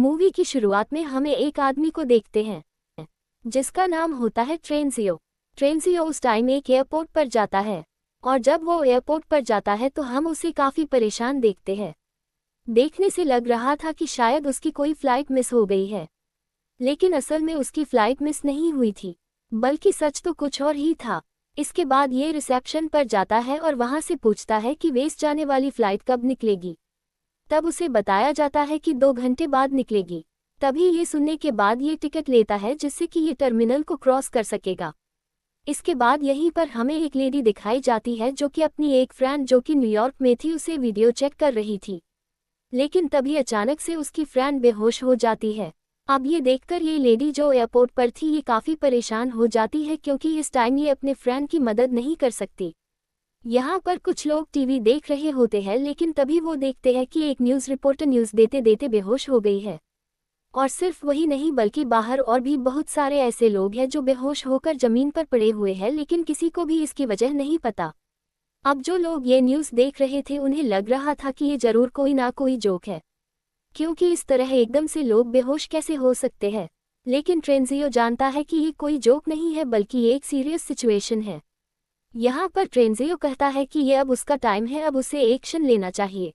Movie की शुरुआत में हमें एक आदमी को देखते हैं जिसका नाम होता है ट्रेनजियो। ट्रेनजियो उस टाइम एक एयरपोर्ट पर जाता है और जब वो एयरपोर्ट पर जाता है तो हम उसे काफ़ी परेशान देखते हैं। देखने से लग रहा था कि शायद उसकी कोई फ़्लाइट मिस हो गई है, लेकिन असल में उसकी फ़्लाइट मिस नहीं हुई थी, बल्कि सच तो कुछ और ही था। इसके बाद ये रिसेप्शन पर जाता है और वहाँ से पूछता है कि वेस्ट जाने वाली फ़्लाइट कब निकलेगी। तब उसे बताया जाता है कि 2 घंटे बाद निकलेगी। तभी ये सुनने के बाद ये टिकट लेता है जिससे कि ये टर्मिनल को क्रॉस कर सकेगा। इसके बाद यहीं पर हमें एक लेडी दिखाई जाती है जो कि अपनी एक फ्रेंड जो कि न्यूयॉर्क में थी उसे वीडियो चेक कर रही थी, लेकिन तभी अचानक से उसकी फ्रेंड बेहोश हो जाती है। अब ये देखकर ये लेडी जो एयरपोर्ट पर थी ये काफ़ी परेशान हो जाती है क्योंकि इस टाइम ये अपने फ्रेंड की मदद नहीं कर सकती। यहाँ पर कुछ लोग टीवी देख रहे होते हैं, लेकिन तभी वो देखते हैं कि एक न्यूज़ रिपोर्टर न्यूज़ देते देते बेहोश हो गई है। और सिर्फ वही नहीं बल्कि बाहर और भी बहुत सारे ऐसे लोग हैं जो बेहोश होकर ज़मीन पर पड़े हुए हैं, लेकिन किसी को भी इसकी वजह नहीं पता। अब जो लोग ये न्यूज़ देख रहे थे उन्हें लग रहा था कि ये ज़रूर कोई ना कोई जोक है, क्योंकि इस तरह एकदम से लोग बेहोश कैसे हो सकते हैं। लेकिन ट्रेनजियो जानता है कि ये कोई जोक नहीं है बल्कि ये एक सीरियस सिचुएशन है। यहाँ पर ट्रेनजियो कहता है कि ये अब उसका टाइम है, अब उसे एक्शन लेना चाहिए।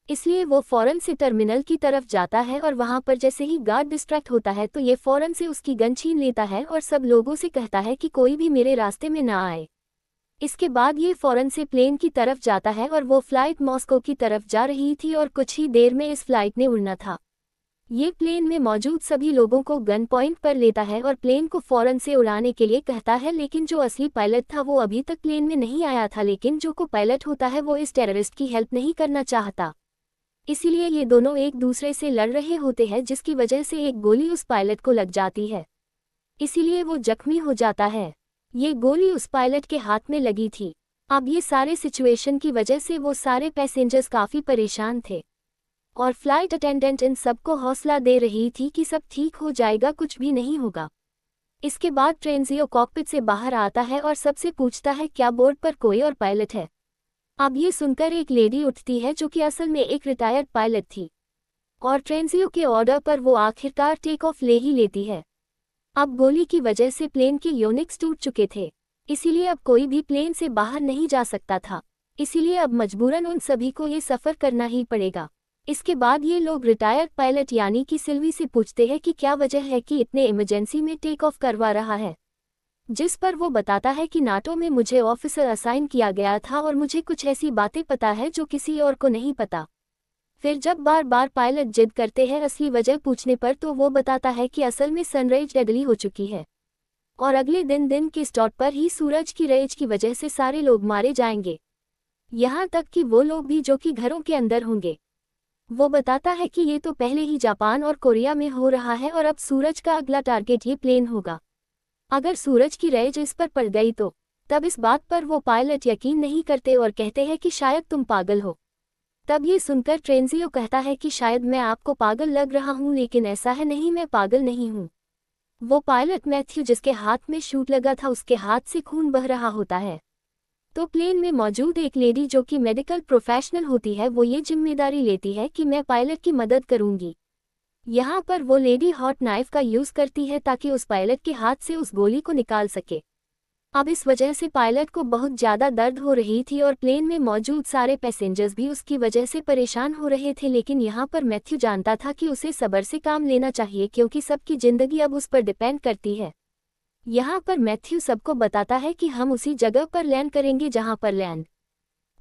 इसलिए वो फ़ौरन से टर्मिनल की तरफ जाता है और वहाँ पर जैसे ही गार्ड डिस्ट्रैक्ट होता है तो ये फ़ौरन से उसकी गन छीन लेता है और सब लोगों से कहता है कि कोई भी मेरे रास्ते में ना आए। इसके बाद ये फ़ौरन से प्लेन की तरफ जाता है और वो फ़्लाइट मॉस्को की तरफ जा रही थी और कुछ ही देर में इस फ्लाइट ने उड़ना था। ये प्लेन में मौजूद सभी लोगों को गन पॉइंट पर लेता है और प्लेन को फ़ौरन से उड़ाने के लिए कहता है, लेकिन जो असली पायलट था वो अभी तक प्लेन में नहीं आया था। लेकिन जो को पायलट होता है वो इस टेररिस्ट की हेल्प नहीं करना चाहता, इसीलिए ये दोनों एक दूसरे से लड़ रहे होते हैं, जिसकी वजह से एक गोली उस पायलट को लग जाती है, इसीलिए वो जख्मी हो जाता है। ये गोली उस पायलट के हाथ में लगी थी। अब ये सारे सिचुएशन की वजह से वो सारे पैसेंजर्स काफ़ी परेशान थे और फ्लाइट अटेंडेंट इन सबको हौसला दे रही थी कि सब ठीक हो जाएगा, कुछ भी नहीं होगा। इसके बाद ट्रेनजियो कॉकपिट से बाहर आता है और सबसे पूछता है क्या बोर्ड पर कोई और पायलट है। अब ये सुनकर एक लेडी उठती है जो कि असल में एक रिटायर्ड पायलट थी और ट्रेनजियो के ऑर्डर पर वो आखिरकार टेक ऑफ ले ही लेती है। अब गोली की वजह से प्लेन के यूनिक्स टूट चुके थे, इसीलिए अब कोई भी प्लेन से बाहर नहीं जा सकता था, इसीलिए अब मजबूरन उन सभी को ये सफ़र करना ही पड़ेगा। इसके बाद ये लोग रिटायर्ड पायलट यानी कि सिल्वी से पूछते हैं कि क्या वजह है कि इतने इमरजेंसी में टेक ऑफ करवा रहा है, जिस पर वो बताता है कि नाटो में मुझे ऑफिसर असाइन किया गया था और मुझे कुछ ऐसी बातें पता है जो किसी और को नहीं पता। फिर जब बार बार पायलट जिद करते हैं असली वजह पूछने पर तो वो बताता है कि असल में सनराइज डेडली हो चुकी है और अगले दिन के स्पॉट पर ही सूरज की रेज की वजह से सारे लोग मारे जाएंगे, यहाँ तक कि वो लोग भी जो कि घरों के अंदर होंगे। वो बताता है कि ये तो पहले ही जापान और कोरिया में हो रहा है और अब सूरज का अगला टारगेट ये प्लेन होगा। अगर सूरज की रेज इस पर पड़ गई तो तब इस बात पर वो पायलट यकीन नहीं करते और कहते हैं कि शायद तुम पागल हो। तब ये सुनकर ट्रेनजियो कहता है कि शायद मैं आपको पागल लग रहा हूँ, लेकिन ऐसा है नहीं, मैं पागल नहीं हूँ। वो पायलट मैथ्यू जिसके हाथ में शूट लगा था उसके हाथ से खून बह रहा होता है। तो प्लेन में मौजूद एक लेडी जो कि मेडिकल प्रोफेशनल होती है वो ये जिम्मेदारी लेती है कि मैं पायलट की मदद करूंगी। यहाँ पर वो लेडी हॉट नाइफ का यूज़ करती है ताकि उस पायलट के हाथ से उस गोली को निकाल सके। अब इस वजह से पायलट को बहुत ज़्यादा दर्द हो रही थी और प्लेन में मौजूद सारे पैसेंजर्स भी उसकी वजह से परेशान हो रहे थे, लेकिन यहाँ पर मैथ्यू जानता था कि उसे सब्र से काम लेना चाहिए क्योंकि सबकी ज़िंदगी अब उस पर डिपेंड करती है। यहाँ पर मैथ्यू सबको बताता है कि हम उसी जगह पर लैंड करेंगे जहाँ पर लैंड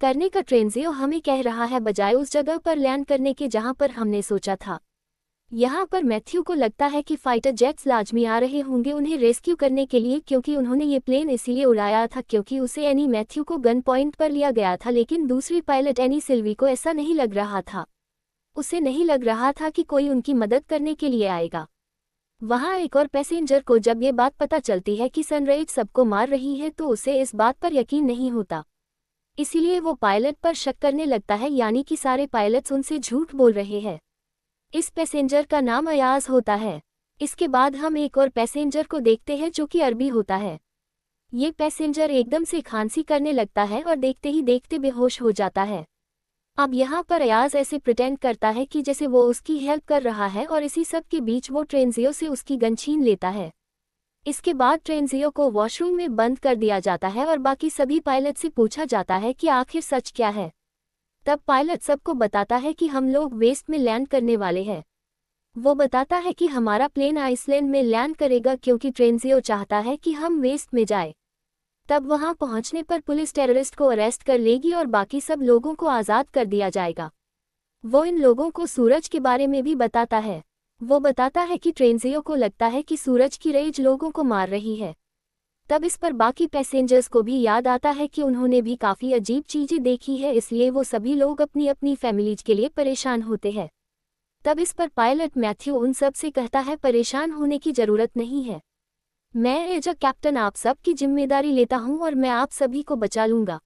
करने का ट्रेनजियो हमें कह रहा है, बजाय उस जगह पर लैंड करने के जहाँ पर हमने सोचा था। यहाँ पर मैथ्यू को लगता है कि फाइटर जेट्स लाजमी आ रहे होंगे उन्हें रेस्क्यू करने के लिए, क्योंकि उन्होंने ये प्लेन इसीलिए उड़ाया था क्योंकि उसे एनी मैथ्यू को गन पॉइंट पर लिया गया था, लेकिन दूसरी पायलट एनी सिल्वी को ऐसा नहीं लग रहा था। उसे नहीं लग रहा था कि कोई उनकी मदद करने के लिए आएगा। वहाँ एक और पैसेंजर को जब ये बात पता चलती है कि सनराइज सबको मार रही है तो उसे इस बात पर यकीन नहीं होता, इसीलिए वो पायलट पर शक करने लगता है, यानी कि सारे पायलट्स उनसे झूठ बोल रहे हैं। इस पैसेंजर का नाम अयाज होता है। इसके बाद हम एक और पैसेंजर को देखते हैं जो कि अरबी होता है। ये पैसेंजर एकदम से खांसी करने लगता है और देखते ही देखते बेहोश हो जाता है। अब यहाँ पर अयाज ऐसे प्रिटेंड करता है कि जैसे वो उसकी हेल्प कर रहा है और इसी सब के बीच वो ट्रेनजियो से उसकी गन छीन लेता है। इसके बाद ट्रेनजियो को वॉशरूम में बंद कर दिया जाता है और बाकी सभी पायलट से पूछा जाता है कि आखिर सच क्या है। तब पायलट सबको बताता है कि हम लोग वेस्ट में लैंड करने वाले हैं। वो बताता है कि हमारा प्लेन आइसलैंड में लैंड करेगा क्योंकि ट्रेनजियो चाहता है कि हम वेस्ट में जाए। तब वहां पहुंचने पर पुलिस टेररिस्ट को अरेस्ट कर लेगी और बाकी सब लोगों को आज़ाद कर दिया जाएगा। वो इन लोगों को सूरज के बारे में भी बताता है। वो बताता है कि ट्रेनजियो को लगता है कि सूरज की रेज लोगों को मार रही है। तब इस पर बाकी पैसेंजर्स को भी याद आता है कि उन्होंने भी काफ़ी अजीब चीज़ें देखी है, इसलिए वो सभी लोग अपनी अपनी फैमिलीज के लिए परेशान होते हैं। तब इस पर पायलट मैथ्यू उन सब से कहता है परेशान होने की ज़रूरत नहीं है, मैं एज अ कैप्टन आप सब की जिम्मेदारी लेता हूं और मैं आप सभी को बचा लूंगा।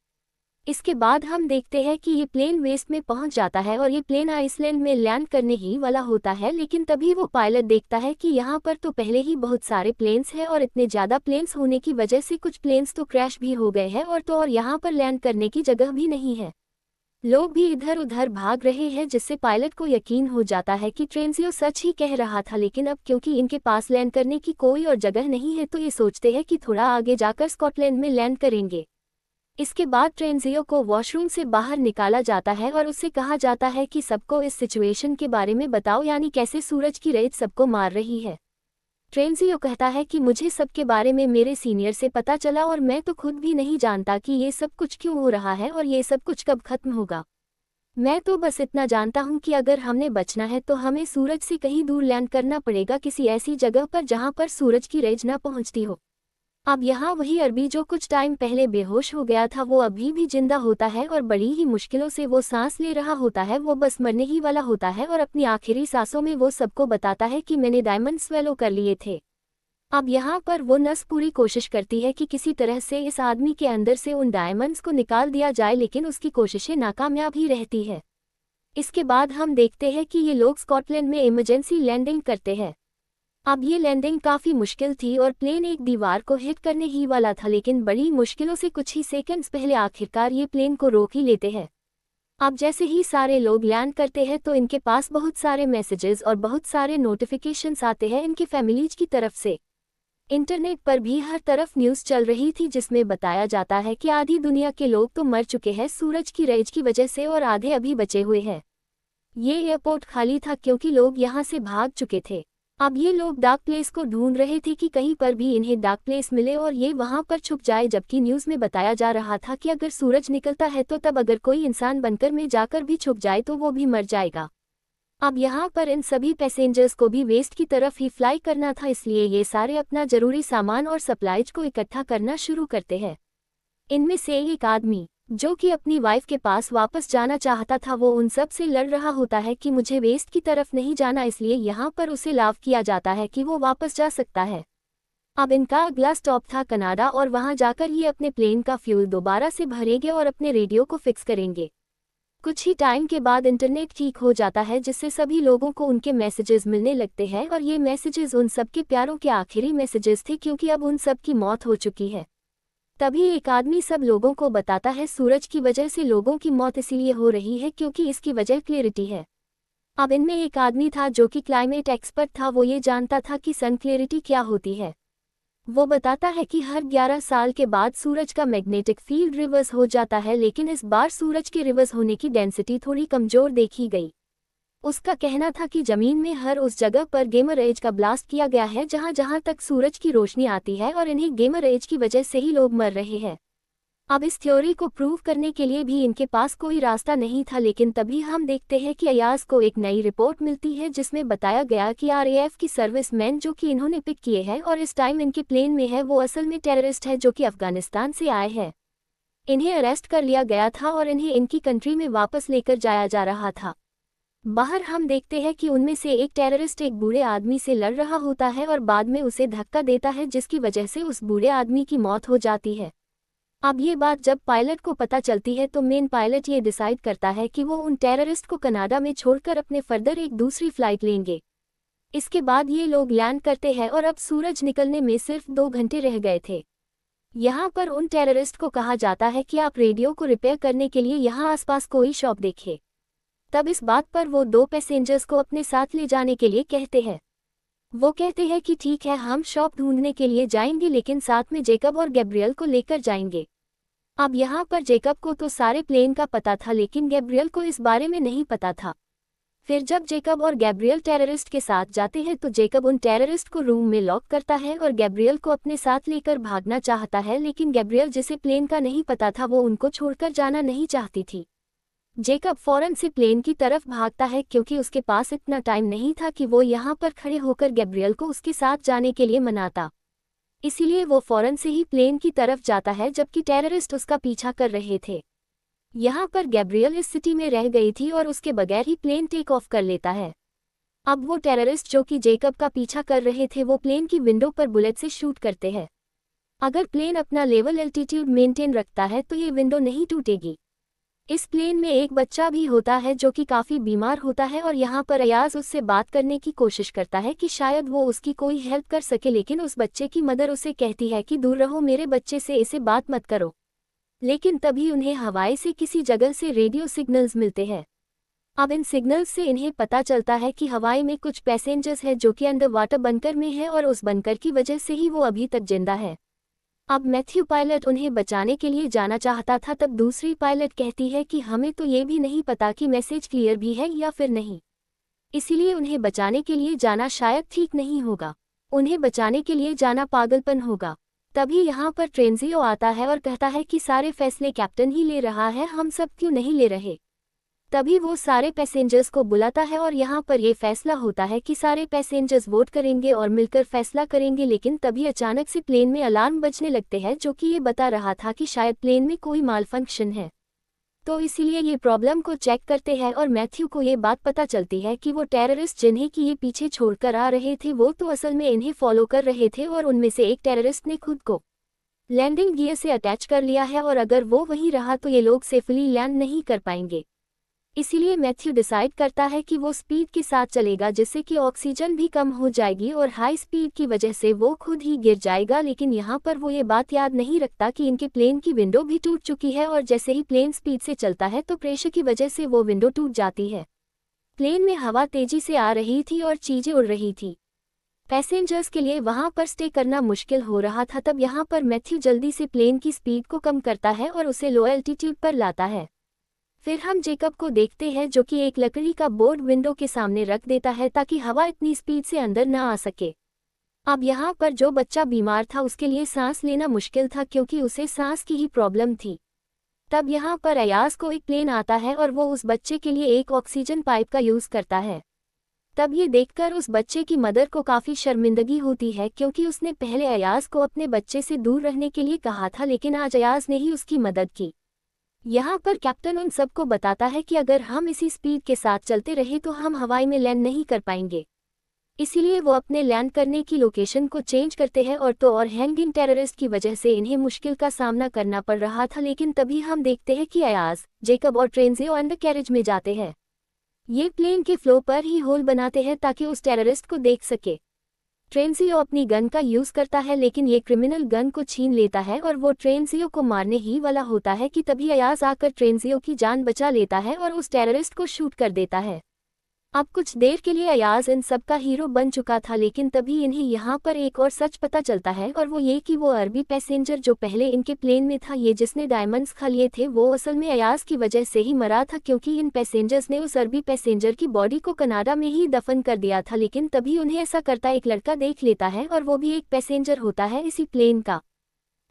इसके बाद हम देखते हैं कि ये प्लेन वेस्ट में पहुंच जाता है और ये प्लेन आइसलैंड में लैंड करने ही वाला होता है, लेकिन तभी वो पायलट देखता है कि यहाँ पर तो पहले ही बहुत सारे प्लेन्स हैं और इतने ज़्यादा प्लेन्स होने की वजह से कुछ प्लेन्स तो क्रैश भी हो गए हैं और यहाँ पर लैंड करने की जगह भी नहीं है। लोग भी इधर उधर भाग रहे हैं, जिससे पायलट को यकीन हो जाता है कि ट्रेनजियो सच ही कह रहा था। लेकिन अब क्योंकि इनके पास लैंड करने की कोई और जगह नहीं है तो ये सोचते हैं कि थोड़ा आगे जाकर स्कॉटलैंड में लैंड करेंगे। इसके बाद ट्रेनजियो को वॉशरूम से बाहर निकाला जाता है और उससे कहा जाता है कि सबको इस सिचुएशन के बारे में बताओ, यानी कैसे सूरज की रेज सबको मार रही है। ट्रेनजियो कहता है कि मुझे सबके बारे में मेरे सीनियर से पता चला और मैं तो खुद भी नहीं जानता कि ये सब कुछ क्यों हो रहा है और ये सब कुछ कब खत्म होगा। मैं तो बस इतना जानता हूँ कि अगर हमने बचना है तो हमें सूरज से कहीं दूर लैंड करना पड़ेगा, किसी ऐसी जगह पर जहाँ पर सूरज की रेज ना पहुँचती हो। अब यहाँ वही अरबी जो कुछ टाइम पहले बेहोश हो गया था वो अभी भी जिंदा होता है और बड़ी ही मुश्किलों से वो सांस ले रहा होता है। वो बस मरने ही वाला होता है और अपनी आखिरी सांसों में वो सबको बताता है कि मैंने डायमंड स्वेलो कर लिए थे। अब यहाँ पर वो नस पूरी कोशिश करती है कि किसी तरह से इस आदमी के अंदर से उन डायमंड्स को निकाल दिया जाए, लेकिन उसकी कोशिशें नाकामयाब ही रहती है। इसके बाद हम देखते हैं कि ये लोग स्कॉटलैंड में इमरजेंसी लैंडिंग करते हैं। अब ये लैंडिंग काफ़ी मुश्किल थी और प्लेन एक दीवार को हिट करने ही वाला था, लेकिन बड़ी मुश्किलों से कुछ ही सेकंड्स पहले आखिरकार ये प्लेन को रोक ही लेते हैं। अब जैसे ही सारे लोग लैंड करते हैं तो इनके पास बहुत सारे मैसेजेस और बहुत सारे नोटिफिकेशंस आते हैं इनकी फैमिलीज की तरफ से। इंटरनेट पर भी हर तरफ न्यूज़ चल रही थी जिसमें बताया जाता है कि आधी दुनिया के लोग तो मर चुके हैं सूरज की रेज की वजह से और आधे अभी बचे हुए हैं। ये एयरपोर्ट खाली था क्योंकि लोग यहाँ से भाग चुके थे। अब ये लोग डार्क प्लेस को ढूंढ रहे थे कि कहीं पर भी इन्हें डार्क प्लेस मिले और ये वहाँ पर छुप जाए, जबकि न्यूज़ में बताया जा रहा था कि अगर सूरज निकलता है तो तब अगर कोई इंसान बनकर में जाकर भी छुप जाए तो वो भी मर जाएगा। अब यहाँ पर इन सभी पैसेंजर्स को भी वेस्ट की तरफ ही फ्लाई करना था, इसलिए ये सारे अपना जरूरी सामान और सप्लाईज को इकट्ठा करना शुरू करते हैं। इनमें से एक आदमी जो कि अपनी वाइफ के पास वापस जाना चाहता था वो उन सब से लड़ रहा होता है कि मुझे वेस्ट की तरफ नहीं जाना, इसलिए यहाँ पर उसे लाव किया जाता है कि वो वापस जा सकता है। अब इनका अगला स्टॉप था कनाडा और वहाँ जाकर ये अपने प्लेन का फ्यूल दोबारा से भरेंगे और अपने रेडियो को फिक्स करेंगे। कुछ ही टाइम के बाद इंटरनेट ठीक हो जाता है जिससे सभी लोगों को उनके मैसेजेस मिलने लगते हैं और ये मैसेजेस उन सबके प्यारों के आखिरी मैसेजेस थे क्योंकि अब उन सब की मौत हो चुकी है। तभी एक आदमी सब लोगों को बताता है सूरज की वजह से लोगों की मौत इसलिए हो रही है क्योंकि इसकी वजह क्लियरिटी है। अब इनमें एक आदमी था जो कि क्लाइमेट एक्सपर्ट था, वो ये जानता था कि सन क्लियरिटी क्या होती है। वो बताता है कि हर 11 साल के बाद सूरज का मैग्नेटिक फील्ड रिवर्स हो जाता है, लेकिन इस बार सूरज के रिवर्स होने की डेंसिटी थोड़ी कमज़ोर देखी गई। उसका कहना था कि ज़मीन में हर उस जगह पर गेमर एज का ब्लास्ट किया गया है जहाँ जहाँ तक सूरज की रोशनी आती है और इन्हें गेमर एज की वजह से ही लोग मर रहे हैं। अब इस थ्योरी को प्रूव करने के लिए भी इनके पास कोई रास्ता नहीं था, लेकिन तभी हम देखते हैं कि अयाज को एक नई रिपोर्ट मिलती है जिसमें बताया गया कि RAF की सर्विसमैन जो कि इन्होंने पिक किए हैं और इस टाइम इनके प्लेन में है वो असल में टेररिस्ट है जो कि अफगानिस्तान से आए हैं। इन्हें अरेस्ट कर लिया गया था और इन्हें इनकी कंट्री में वापस लेकर जाया जा रहा था। बाहर हम देखते हैं कि उनमें से एक टेररिस्ट एक बूढ़े आदमी से लड़ रहा होता है और बाद में उसे धक्का देता है जिसकी वजह से उस बूढ़े आदमी की मौत हो जाती है। अब ये बात जब पायलट को पता चलती है तो मेन पायलट ये डिसाइड करता है कि वो उन टेररिस्ट को कनाडा में छोड़कर अपने फर्दर एक दूसरी फ्लाइट लेंगे। इसके बाद ये लोग लैंड करते हैं और अब सूरज निकलने में सिर्फ 2 घंटे रह गए थे। यहाँ पर उन टेररिस्ट को कहा जाता है कि आप रेडियो को रिपेयर करने के लिए यहाँ आसपास कोई शॉप देखें। तब इस बात पर वो दो पैसेंजर्स को अपने साथ ले जाने के लिए कहते हैं। वो कहते हैं कि ठीक है, हम शॉप ढूंढने के लिए जाएंगे, लेकिन साथ में जेकब और गैब्रियल को लेकर जाएंगे। अब यहाँ पर जेकब को तो सारे प्लेन का पता था, लेकिन गैब्रियल को इस बारे में नहीं पता था। फिर जब जेकब और गैब्रियल टेररिस्ट के साथ जाते हैं तो जेकब उन टेररिस्ट को रूम में लॉक करता है और गैब्रियल को अपने साथ लेकर भागना चाहता है, लेकिन गैब्रियल, जिसे प्लेन का नहीं पता था, वो उनको छोड़कर जाना नहीं चाहती थी। जेकब फौरन से प्लेन की तरफ भागता है क्योंकि उसके पास इतना टाइम नहीं था कि वो यहाँ पर खड़े होकर गैब्रियल को उसके साथ जाने के लिए मनाता। इसीलिए वो फौरन से ही प्लेन की तरफ जाता है जबकि टेररिस्ट उसका पीछा कर रहे थे। यहाँ पर गैब्रियल इस सिटी में रह गई थी और उसके बगैर ही प्लेन टेक ऑफ कर लेता है। अब वो टेररिस्ट जो कि जेकब का पीछा कर रहे थे वो प्लेन की विंडो पर बुलेट से शूट करते हैं। अगर प्लेन अपना लेवल एल्टीट्यूड मेंटेन रखता है तो ये विंडो नहीं टूटेगी। इस प्लेन में एक बच्चा भी होता है जो कि काफ़ी बीमार होता है और यहाँ पर अयाज उससे बात करने की कोशिश करता है कि शायद वो उसकी कोई हेल्प कर सके, लेकिन उस बच्चे की मदर उसे कहती है कि दूर रहो मेरे बच्चे से, इसे बात मत करो। लेकिन तभी उन्हें हवाई से किसी जगह से रेडियो सिग्नल्स मिलते हैं। अब इन सिग्नल्स से इन्हें पता चलता है कि हवाई में कुछ पैसेंजर्स हैं जो कि अंडर वाटर बंकर में है और उस बंकर की वजह से ही वो अभी तक जिंदा है। अब मैथ्यू पायलट उन्हें बचाने के लिए जाना चाहता था, तब दूसरी पायलट कहती है कि हमें तो ये भी नहीं पता कि मैसेज क्लियर भी है या फिर नहीं, इसीलिए उन्हें बचाने के लिए जाना शायद ठीक नहीं होगा। उन्हें बचाने के लिए जाना पागलपन होगा। तभी यहाँ पर ट्रेनजियो आता है और कहता है कि सारे फैसले कैप्टन ही ले रहा है, हम सब क्यों नहीं ले रहे। तभी वो सारे पैसेंजर्स को बुलाता है और यहाँ पर ये फैसला होता है कि सारे पैसेंजर्स वोट करेंगे और मिलकर फैसला करेंगे। लेकिन तभी अचानक से प्लेन में अलार्म बजने लगते हैं जो कि ये बता रहा था कि शायद प्लेन में कोई मालफंक्शन है। तो इसीलिए ये प्रॉब्लम को चेक करते हैं और मैथ्यू को ये बात पता चलती है कि वो टेररिस्ट जिन्हें कि ये पीछे छोड़कर आ रहे थे वो तो असल में इन्हें फॉलो कर रहे थे और उनमें से एक टेररिस्ट ने खुद को लैंडिंग गियर से अटैच कर लिया है और अगर वो वहीं रहा तो ये लोग सेफली लैंड नहीं कर पाएंगे। इसीलिए मैथ्यू डिसाइड करता है कि वो स्पीड के साथ चलेगा जिससे कि ऑक्सीजन भी कम हो जाएगी और हाई स्पीड की वजह से वो खुद ही गिर जाएगा। लेकिन यहाँ पर वो ये बात याद नहीं रखता कि इनके प्लेन की विंडो भी टूट चुकी है और जैसे ही प्लेन स्पीड से चलता है तो प्रेशर की वजह से वो विंडो टूट जाती है। प्लेन में हवा तेजी से आ रही थी और चीजें उड़ रही थी। पैसेंजर्स के लिए वहां पर स्टे करना मुश्किल हो रहा था। तब यहाँ पर मैथ्यू जल्दी से प्लेन की स्पीड को कम करता है और उसे लो एल्टीट्यूड पर लाता है। फिर हम जेकब को देखते हैं जो कि एक लकड़ी का बोर्ड विंडो के सामने रख देता है ताकि हवा इतनी स्पीड से अंदर न आ सके। अब यहाँ पर जो बच्चा बीमार था उसके लिए सांस लेना मुश्किल था क्योंकि उसे सांस की ही प्रॉब्लम थी। तब यहाँ पर अयाज को एक प्लेन आता है और वो उस बच्चे के लिए एक ऑक्सीजन पाइप का यूज़ करता है। तब ये देखकर उस बच्चे की मदर को काफ़ी शर्मिंदगी होती है क्योंकि उसने पहले अयाज को अपने बच्चे से दूर रहने के लिए कहा था, लेकिन आज अयाज ने ही उसकी मदद की। यहाँ पर कैप्टन उन सबको बताता है कि अगर हम इसी स्पीड के साथ चलते रहे तो हम हवाई में लैंड नहीं कर पाएंगे। इसीलिए वो अपने लैंड करने की लोकेशन को चेंज करते हैं और हैंगिंग टेररिस्ट की वजह से इन्हें मुश्किल का सामना करना पड़ रहा था। लेकिन तभी हम देखते हैं कि अयाज, जेकब और ट्रेनजियो अंडर कैरेज में जाते हैं। ये प्लेन के फ्लो पर ही होल बनाते हैं ताकि उस टेररिस्ट को देख सके। ट्रेनजियो अपनी गन का यूज़ करता है लेकिन ये क्रिमिनल गन को छीन लेता है और वो ट्रेनजियो को मारने ही वाला होता है कि तभी अयाज आकर ट्रेनजियो की जान बचा लेता है और उस टेररिस्ट को शूट कर देता है। अब कुछ देर के लिए अयाज इन सब का हीरो बन चुका था, लेकिन तभी इन्हें यहाँ पर एक और सच पता चलता है और वो ये कि वो अरबी पैसेंजर जो पहले इनके प्लेन में था, ये जिसने डायमंड्स खा लिए थे, वो असल में अयाज की वजह से ही मरा था क्योंकि इन पैसेंजर्स ने उस अरबी पैसेंजर की बॉडी को कनाडा में ही दफन कर दिया था। लेकिन तभी उन्हें ऐसा करता एक लड़का देख लेता है और वो भी एक पैसेंजर होता है इसी प्लेन का।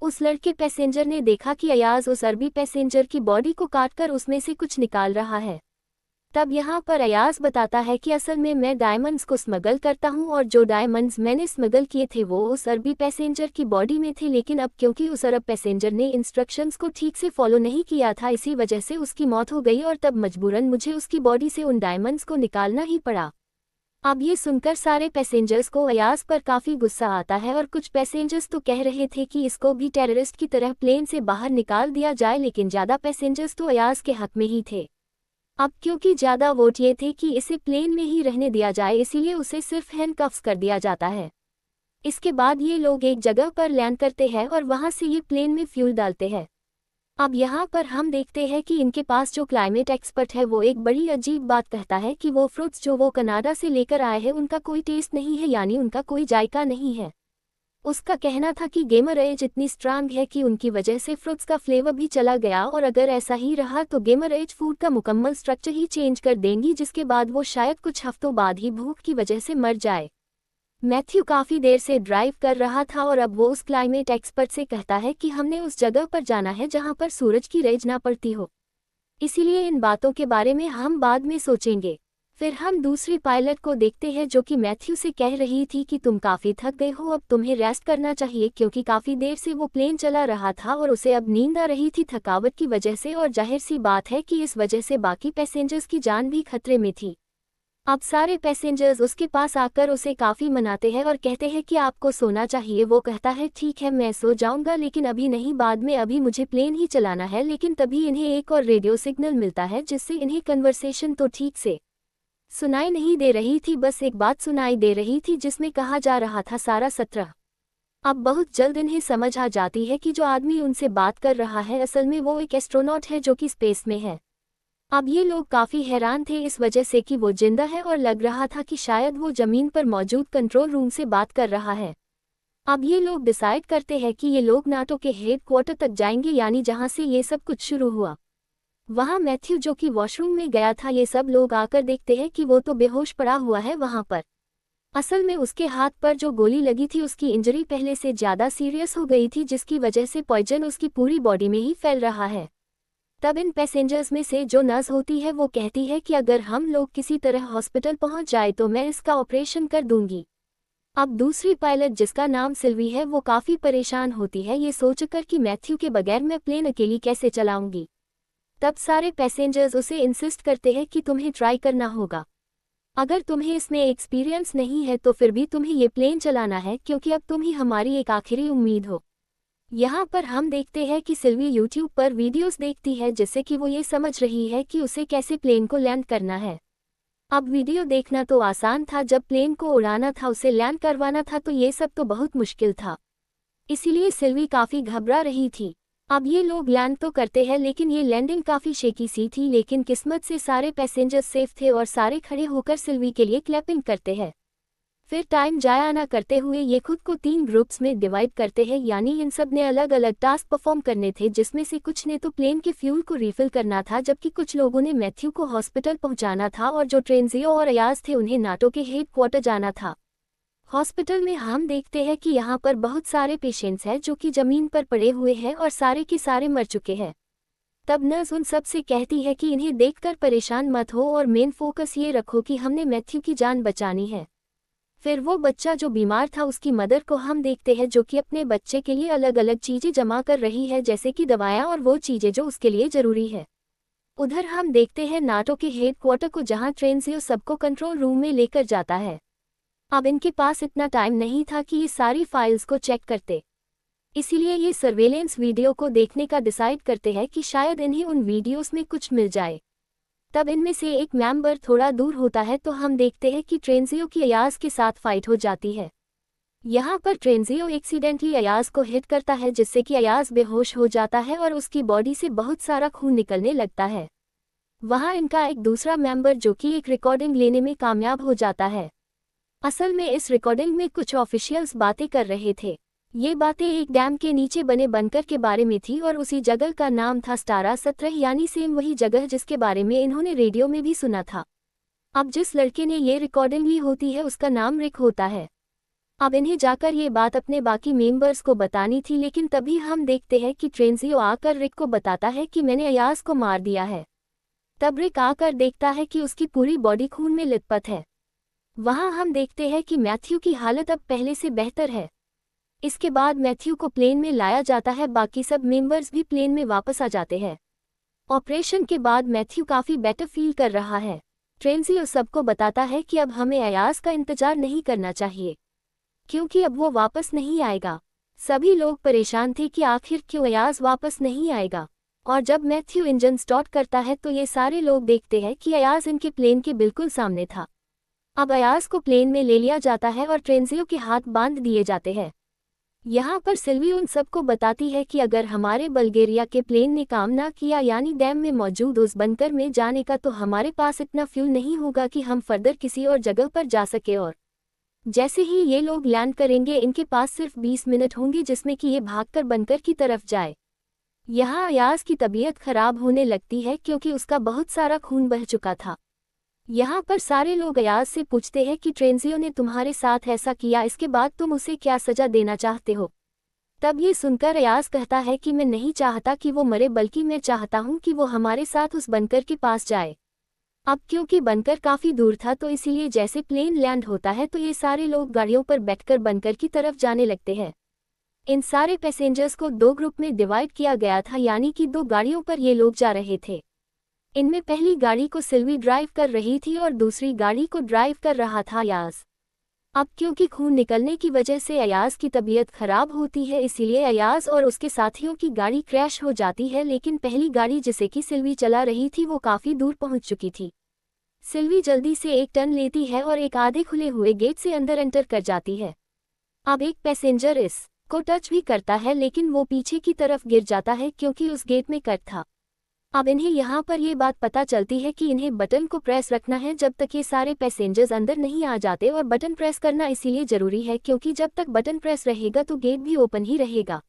उस लड़के पैसेंजर ने देखा कि अयाज उस अरबी पैसेंजर की बॉडी को काटकर उसमें से कुछ निकाल रहा है। तब यहाँ पर अयाज बताता है कि असल में मैं डायमंड्स को स्मगल करता हूँ और जो डायमंड्स मैंने स्मगल किए थे वो उस अरबी पैसेंजर की बॉडी में थे, लेकिन अब क्योंकि उस अरब पैसेंजर ने इंस्ट्रक्शंस को ठीक से फॉलो नहीं किया था इसी वजह से उसकी मौत हो गई और तब मजबूरन मुझे उसकी बॉडी से उन डायमंड्स को निकालना ही पड़ा। अब ये सुनकर सारे पैसेंजर्स को अयाज पर काफ़ी गुस्सा आता है और कुछ पैसेंजर्स तो कह रहे थे कि इसको भी टेररिस्ट की तरह प्लेन से बाहर निकाल दिया जाए, लेकिन ज़्यादा पैसेंजर्स तो अयाज के हक में ही थे। अब क्योंकि ज़्यादा वोट ये थे कि इसे प्लेन में ही रहने दिया जाए, इसीलिए उसे सिर्फ हैंडकफ्स कर दिया जाता है। इसके बाद ये लोग एक जगह पर लैंड करते हैं और वहाँ से ये प्लेन में फ्यूल डालते हैं। अब यहाँ पर हम देखते हैं कि इनके पास जो क्लाइमेट एक्सपर्ट है वो एक बड़ी अजीब बात कहता है कि वो फ्रूट्स जो वो कनाडा से लेकर आए हैं उनका कोई टेस्ट नहीं है, यानी उनका कोई जायका नहीं है। उसका कहना था कि गेमर एज इतनी स्ट्रांग है कि उनकी वजह से फ्रूट्स का फ्लेवर भी चला गया, और अगर ऐसा ही रहा तो गेमर एज फूड का मुकम्मल स्ट्रक्चर ही चेंज कर देंगी, जिसके बाद वो शायद कुछ हफ्तों बाद ही भूख की वजह से मर जाए। मैथ्यू काफ़ी देर से ड्राइव कर रहा था और अब वो उस क्लाइमेट एक्सपर्ट से कहता है कि हमने उस जगह पर जाना है जहाँ पर सूरज की रेज ना पड़ती हो, इसीलिए इन बातों के बारे में हम बाद में सोचेंगे। फिर हम दूसरी पायलट को देखते हैं जो कि मैथ्यू से कह रही थी कि तुम काफ़ी थक गए हो, अब तुम्हें रेस्ट करना चाहिए, क्योंकि काफ़ी देर से वो प्लेन चला रहा था और उसे अब नींद आ रही थी थकावट की वजह से, और जाहिर सी बात है कि इस वजह से बाकी पैसेंजर्स की जान भी खतरे में थी। अब सारे पैसेंजर्स उसके पास आकर उसे काफ़ी मनाते हैं और कहते हैं कि आपको सोना चाहिए। वो कहता है ठीक है मैं सो जाऊंगा, लेकिन अभी नहीं, बाद में, अभी मुझे प्लेन ही चलाना है। लेकिन तभी इन्हें एक और रेडियो सिग्नल मिलता है जिससे इन्हें कन्वर्सेशन तो ठीक से सुनाई नहीं दे रही थी, बस एक बात सुनाई दे रही थी जिसमें कहा जा रहा था सारा 17। अब बहुत जल्द इन्हें समझ आ जाती है कि जो आदमी उनसे बात कर रहा है असल में वो एक एस्ट्रोनॉट है जो कि स्पेस में है। अब ये लोग काफ़ी हैरान थे इस वजह से कि वो जिंदा है और लग रहा था कि शायद वो ज़मीन पर मौजूद कंट्रोल रूम से बात कर रहा है। अब ये लोग डिसाइड करते हैं कि ये लोग नाटो के हेड क्वार्टर तक जाएंगे, यानी जहां से ये सब कुछ शुरू हुआ। वहां मैथ्यू जो कि वॉशरूम में गया था, ये सब लोग आकर देखते हैं कि वो तो बेहोश पड़ा हुआ है वहां पर। असल में उसके हाथ पर जो गोली लगी थी उसकी इंजरी पहले से ज़्यादा सीरियस हो गई थी, जिसकी वजह से पॉइजन उसकी पूरी बॉडी में ही फैल रहा है। तब इन पैसेंजर्स में से जो नर्स होती है वो कहती है कि अगर हम लोग किसी तरह हॉस्पिटल पहुंच जाए तो मैं इसका ऑपरेशन कर दूंगी। अब दूसरी पायलट जिसका नाम सिल्वी है वो काफ़ी परेशान होती है ये सोचकर कि मैथ्यू के बगैर मैं प्लेन अकेली कैसे चलाऊंगी। तब सारे पैसेंजर्स उसे इंसिस्ट करते हैं कि तुम्हें ट्राई करना होगा, अगर तुम्हें इसमें एक्सपीरियंस नहीं है तो फिर भी तुम्हें ये प्लेन चलाना है, क्योंकि अब तुम ही हमारी एक आखिरी उम्मीद हो। यहाँ पर हम देखते हैं कि सिल्वी यूट्यूब पर वीडियोस देखती है जिससे कि वो ये समझ रही है कि उसे कैसे प्लेन को लैंड करना है। अब वीडियो देखना तो आसान था, जब प्लेन को उड़ाना था, उसे लैंड करवाना था, तो ये सब तो बहुत मुश्किल था। इसीलिए सिल्वी काफ़ी घबरा रही थी। अब ये लोग लैंड तो करते हैं लेकिन ये लैंडिंग काफ़ी शेकी सी थी, लेकिन किस्मत से सारे पैसेंजर सेफ थे और सारे खड़े होकर सिल्वी के लिए क्लैपिंग करते हैं। फिर टाइम जाया ना करते हुए ये खुद को 3 ग्रुप्स में डिवाइड करते हैं, यानी इन सब ने अलग अलग टास्क परफॉर्म करने थे, जिसमें से कुछ ने तो प्लेन के फ्यूल को रिफिल करना था, जबकि कुछ लोगों ने मैथ्यू को हॉस्पिटल पहुंचाना था, और जो ट्रेंजियो और अयाज थे उन्हें नाटो के हेड क्वार्टर जाना था। हॉस्पिटल में हम देखते हैं कि यहाँ पर बहुत सारे पेशेंट्स हैं जो कि ज़मीन पर पड़े हुए हैं और सारे के सारे मर चुके हैं। तब नर्स उन सब से कहती है कि इन्हें देखकर परेशान मत हो और मेन फोकस ये रखो कि हमने मैथ्यू की जान बचानी है। फिर वो बच्चा जो बीमार था उसकी मदर को हम देखते हैं जो कि अपने बच्चे के लिए अलग अलग चीज़ें जमा कर रही है, जैसे कि दवाएं और वो चीज़ें जो उसके लिए ज़रूरी है। उधर हम देखते हैं नाटो के हेड क्वार्टर को, जहां ट्रेंजियो सबको कंट्रोल रूम में लेकर जाता है। अब इनके पास इतना टाइम नहीं था कि ये सारी फाइल्स को चेक करते, इसीलिए ये सर्वेलेंस वीडियो को देखने का डिसाइड करते हैं कि शायद इन्हें उन वीडियोस में कुछ मिल जाए। तब इनमें से एक मेंबर थोड़ा दूर होता है तो हम देखते हैं कि ट्रेंजियो की अयाज के साथ फाइट हो जाती है। यहाँ पर ट्रेंजियो एक्सीडेंटली अयाज को हिट करता है, जिससे कि अयाज बेहोश हो जाता है और उसकी बॉडी से बहुत सारा खून निकलने लगता है। वहाँ इनका एक दूसरा मेंबर जो कि एक रिकॉर्डिंग लेने में कामयाब हो जाता है। असल में इस रिकॉर्डिंग में कुछ ऑफिशियल्स बातें कर रहे थे। ये बातें एक डैम के नीचे बने बंकर के बारे में थी और उसी जगह का नाम था स्टारा 17, यानी सेम वही जगह जिसके बारे में इन्होंने रेडियो में भी सुना था। अब जिस लड़के ने ये रिकॉर्डिंग ली होती है उसका नाम रिक होता है। अब इन्हें जाकर ये बात अपने बाकी मेंबर्स को बतानी थी, लेकिन तभी हम देखते हैं कि ट्रेंजियो आकर रिक को बताता है कि मैंने अयाज को मार दिया है। तब रिक आकर देखता है कि उसकी पूरी बॉडी खून में लिपट है। वहाँ हम देखते हैं कि मैथ्यू की हालत अब पहले से बेहतर है। इसके बाद मैथ्यू को प्लेन में लाया जाता है, बाकी सब मेंबर्स भी प्लेन में वापस आ जाते हैं। ऑपरेशन के बाद मैथ्यू काफ़ी बेटर फील कर रहा है। ट्रेंजियो सबको बताता है कि अब हमें अयाज का इंतजार नहीं करना चाहिए, क्योंकि अब वो वापस नहीं आएगा। सभी लोग परेशान थे कि आखिर क्यों अयाज वापस नहीं आएगा, और जब मैथ्यू इंजन स्टार्ट करता है तो ये सारे लोग देखते हैं कि अयाज इनके प्लेन के बिल्कुल सामने था। अब अयाज को प्लेन में ले लिया जाता है और ट्रेंजियो के हाथ बांध दिए जाते हैं। यहाँ पर सिल्वी उन सबको बताती है कि अगर हमारे बल्गेरिया के प्लेन ने काम ना किया यानी डैम में मौजूद उस बंकर में जाने का, तो हमारे पास इतना फ्यूल नहीं होगा कि हम फर्दर किसी और जगह पर जा सके। और जैसे ही ये लोग लैंड करेंगे इनके पास सिर्फ 20 मिनट होंगे जिसमें कि ये भागकर बंकर की तरफ जाए। यहाँ अयाज की तबीयत खराब होने लगती है क्योंकि उसका बहुत सारा खून बह चुका था। यहाँ पर सारे लोग अयाज से पूछते हैं कि ट्रेंजियो ने तुम्हारे साथ ऐसा किया, इसके बाद तुम उसे क्या सजा देना चाहते हो। तब ये सुनकर अयाज कहता है कि मैं नहीं चाहता कि वो मरे, बल्कि मैं चाहता हूँ कि वो हमारे साथ उस बंकर के पास जाए। अब क्योंकि बंकर काफ़ी दूर था तो इसीलिए जैसे प्लेन लैंड होता है तो ये सारे लोग गाड़ियों पर बैठकर बंकर की तरफ जाने लगते हैं। इन सारे पैसेंजर्स को 2 ग्रुप में डिवाइड किया गया था, यानी कि 2 गाड़ियों पर ये लोग जा रहे थे। इनमें पहली गाड़ी को सिल्वी ड्राइव कर रही थी और दूसरी गाड़ी को ड्राइव कर रहा था अयाज। अब क्योंकि खून निकलने की वजह से अयाज की तबीयत खराब होती है, इसीलिए अयाज और उसके साथियों की गाड़ी क्रैश हो जाती है। लेकिन पहली गाड़ी जिसे कि सिल्वी चला रही थी वो काफ़ी दूर पहुंच चुकी थी। सिल्वी जल्दी से एक टर्न लेती है और एक आधे खुले हुए गेट से अंदर एंटर कर जाती है। अब एक पैसेंजर इस को टच भी करता है लेकिन वो पीछे की तरफ गिर जाता है क्योंकि उस गेट में कट था। अब इन्हें यहाँ पर ये बात पता चलती है कि इन्हें बटन को प्रेस रखना है जब तक ये सारे पैसेंजर्स अंदर नहीं आ जाते, और बटन प्रेस करना इसीलिए ज़रूरी है क्योंकि जब तक बटन प्रेस रहेगा तो गेट भी ओपन ही रहेगा।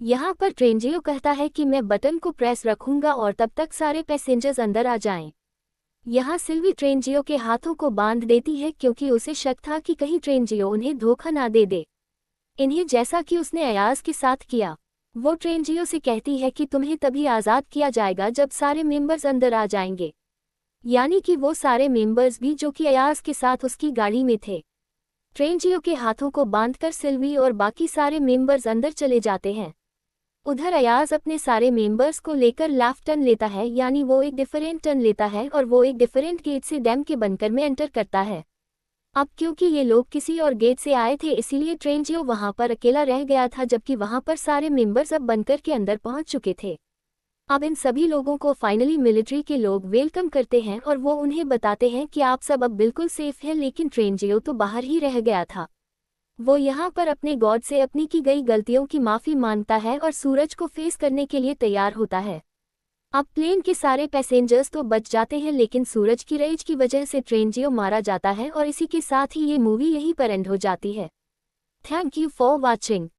यहाँ पर ट्रेंजियो कहता है कि मैं बटन को प्रेस रखूंगा और तब तक सारे पैसेंजर्स अंदर आ जाएं। यहाँ सिल्वी ट्रेंजियो के हाथों को बांध देती है क्योंकि उसे शक था कि कहीं ट्रेंजियो उन्हें धोखा ना दे दे इन्हें, जैसा कि उसने अयाज के साथ किया। वो ट्रेंजियो से कहती है कि तुम्हें तभी आज़ाद किया जाएगा जब सारे मेंबर्स अंदर आ जाएंगे, यानी कि वो सारे मेंबर्स भी जो कि अयाज के साथ उसकी गाड़ी में थे। ट्रेंजियो के हाथों को बांधकर सिल्वी और बाकी सारे मेंबर्स अंदर चले जाते हैं। उधर अयाज अपने सारे मेंबर्स को लेकर लेफ्ट टर्न लेता है, यानी वो एक डिफरेंट टर्न लेता है और वो एक डिफरेंट गेट से डैम के बंकर में एंटर करता है। अब क्योंकि ये लोग किसी और गेट से आए थे इसीलिए ट्रेंजियो वहां पर अकेला रह गया था, जबकि वहां पर सारे मेंबर्स अब बंकर के अंदर पहुंच चुके थे। अब इन सभी लोगों को फाइनली मिलिट्री के लोग वेलकम करते हैं और वो उन्हें बताते हैं कि आप सब अब बिल्कुल सेफ हैं, लेकिन ट्रेंजियो तो बाहर ही रह गया था। वो यहाँ पर अपने गॉड से अपनी की गई गलतियों की माफ़ी मांगता है और सूरज को फेस करने के लिए तैयार होता है। अब प्लेन के सारे पैसेंजर्स तो बच जाते हैं, लेकिन सूरज की रेज की वजह से ट्रेंजियो मारा जाता है और इसी के साथ ही ये मूवी यहीं पर एंड हो जाती है। Thank you for watching.